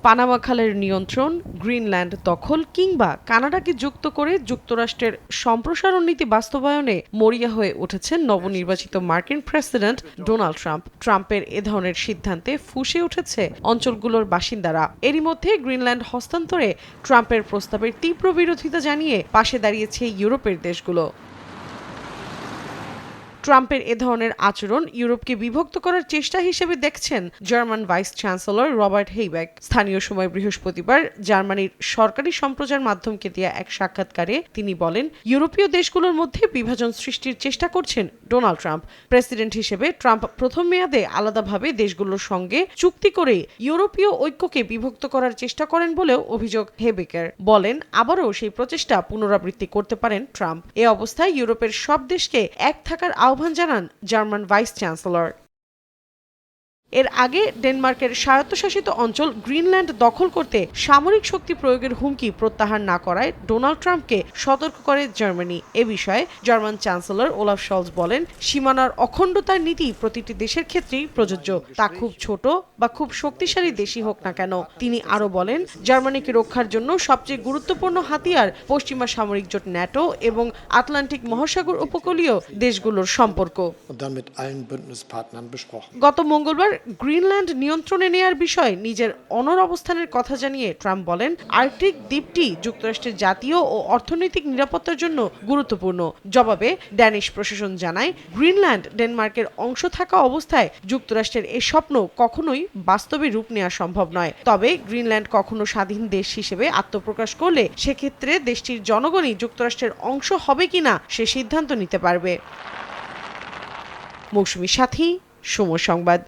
Panama খালের নিয়ন্ত্রণ, Greenland দখল কিংবা কানাডাকে যুক্ত করে যুক্তরাষ্ট্রের সম্প্রসারণ নীতি বাস্তবায়নে মরিয়া হয়ে উঠেছেন নবনির্বাচিত মার্কিন প্রেসিডেন্ট ডোনাল্ড ট্রাম্প। ট্রাম্পের এ ধরনের সিদ্ধান্তে ফুঁসে উঠেছে অঞ্চলগুলোর বাসিন্দারা। এরই মধ্যে গ্রিনল্যান্ড হস্তান্তরে ট্রাম্পের প্রস্তাবের তীব্র বিরোধিতা জানিয়ে পাশে দাঁড়িয়েছে ইউরোপের দেশগুলো। ট্রাম্পের এ ধরনের আচরণ ইউরোপকে বিভক্ত করার চেষ্টা হিসেবে দেখছেন জার্মান ভাইস চ্যান্সেলর রবার্ট হেইবেক। স্থানীয় সময় বৃহস্পতিবার জার্মানির সরকারি সম্প্রচার মাধ্যমকে দেয়া এক সাক্ষাৎকারে তিনি বলেন, ইউরোপীয় দেশগুলোর মধ্যে বিভাজন সৃষ্টির চেষ্টা করছেন ডোনাল্ড ট্রাম্প। প্রেসিডেন্ট হিসেবে ট্রাম্প প্রথম মেয়াদে আলাদাভাবে দেশগুলোর সঙ্গে চুক্তি করে ইউরোপীয় ঐক্যকে বিভক্ত করার চেষ্টা করেন বলেও অভিযোগ হেইবেকের। বলেন, আবারও সেই প্রচেষ্টা পুনরাবৃত্তি করতে পারেন ট্রাম্প। এ অবস্থায় ইউরোপের সব দেশকে এক থাকার আহ্বান জানান জার্মান ভাইস চ্যান্সেলর। এর আগে ডেনমার্কের স্বায়ত্তশাসিত অঞ্চল গ্রিনল্যান্ড দখল করতে সামরিক শক্তি প্রয়োগের হুমকি প্রত্যাহার না করায় ডোনাল্ড ট্রাম্পকে সতর্ক করে জার্মানি। এ বিষয়ে জার্মান চ্যান্সেলর ওলাফ শলজ বলেন, সীমানার অখণ্ডতার নীতি প্রতিটি দেশের ক্ষেত্রেই প্রযোজ্য, তা খুব ছোট বা খুব শক্তিশালী দেশই হোক না কেন। তিনি আরও বলেন, জার্মানিকে রক্ষার জন্য সবচেয়ে গুরুত্বপূর্ণ হাতিয়ার পশ্চিমা সামরিক জোট ন্যাটো এবং আটলান্টিক মহাসাগর উপকূলীয় দেশগুলোর সম্পর্ক। গত মঙ্গলবার গ্রিনল্যান্ড নিয়ন্ত্রণে নেয়ার বিষয়ে নিজের অনড় অবস্থানের কথা জানিয়ে ট্রাম্প বলেন, আর্কটিক দ্বীপটি যুক্তরাষ্ট্রের জাতীয় ও অর্থনৈতিক নিরাপত্তার জন্য গুরুত্বপূর্ণ। জবাবে ড্যানিশ প্রশাসন জানায়, গ্রিনল্যান্ড ডেনমার্কের অংশ থাকা অবস্থায় যুক্তরাষ্ট্রের এই স্বপ্ন কখনোই বাস্তবে রূপ নেওয়া সম্ভব নয়। তবে গ্রিনল্যান্ড কখনো স্বাধীন দেশ হিসেবে আত্মপ্রকাশ করলে সেক্ষেত্রে দেশটির জনগণই যুক্তরাষ্ট্রের অংশ হবে কিনা সে সিদ্ধান্ত নিতে পারবে। মৌসুমী সাথী, সময় সংবাদ।